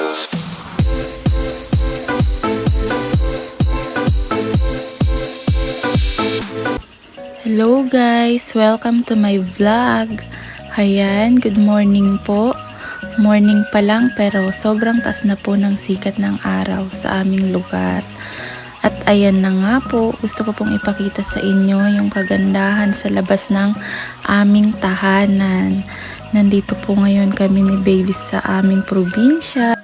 Hello guys! Welcome to my vlog. Ayan, good morning po. Morning pa lang pero sobrang taas na po ng sikat ng araw sa aming lugar. At ayan na nga po, gusto ko pong ipakita sa inyo yung kagandahan sa labas ng aming tahanan. Nandito po ngayon kami ni Baby sa aming probinsya.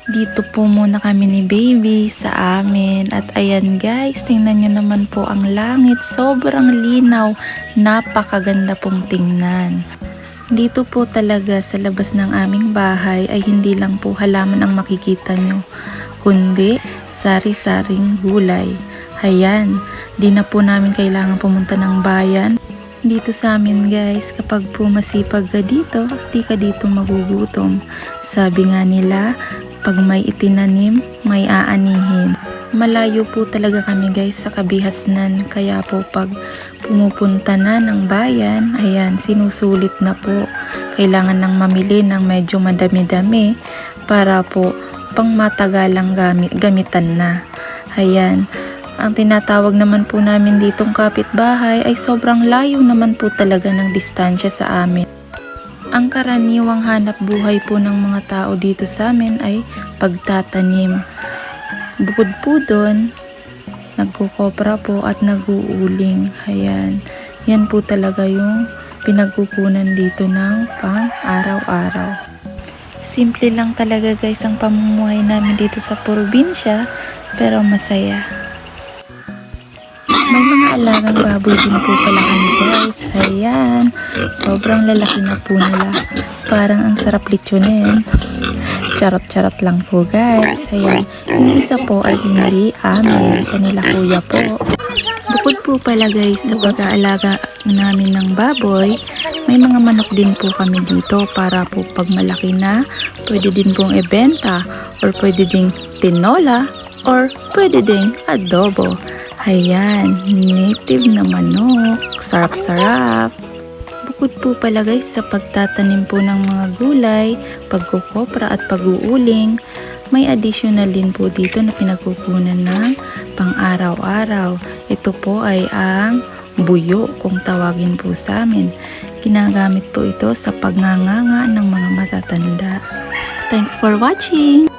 Dito po muna kami ni Baby sa amin. At ayan guys, tingnan nyo naman po ang langit. Sobrang linaw. Napakaganda pong tingnan. Dito po talaga sa labas ng aming bahay ay hindi lang po halaman ang makikita nyo, kundi sari-saring gulay. Ayan, di na po namin kailangan pumunta ng bayan. Dito sa amin guys, kapag po masipag ka dito, di ka dito magugutom. Sabi nga nila, pag may itinanim, may aanihin. Malayo po talaga kami guys sa kabihasnan, kaya po pag pumupunta na ng bayan, ayan, sinusulit na po. Kailangan nang mamili ng medyo madami-dami para po pang matagalang gamitan na. Ayan, ang tinatawag naman po namin ditong kapitbahay ay sobrang layo naman po talaga ng distansya sa amin. Ang karaniwang hanap buhay po ng mga tao dito sa amin ay pagtatanim. Bukod po doon, nagkukopra po at naguuling. Ayan, yan po talaga yung pinagkukunan dito ng pang araw-araw. Simple lang talaga guys ang pamumuhay namin dito sa probinsya, pero masaya. May mga alagang baboy din po pala kami guys. Ayan, sobrang lalaki na po nila. Parang ang sarap litsunin. Charot-charot lang po guys. Ayan, yung isa po ay hindi amin, kanila kuya po. Bukod po pala guys sa pag-aalaga namin ng baboy, may mga manok din po kami dito para po pag malaki na, pwede din pong ibenta, or pwede ding tinola, or pwede ding adobo. Ayan, native na manok, sarap-sarap. Bukod po pala guys sa pagtatanim po ng mga gulay, pagkukopra at pag-uuling, may additional din po dito na pinagkukunan ng pang-araw-araw. Ito po ay ang buyo kung tawagin po sa amin. Ginagamit po ito sa pagnganganga ng mga matatanda. Thanks for watching!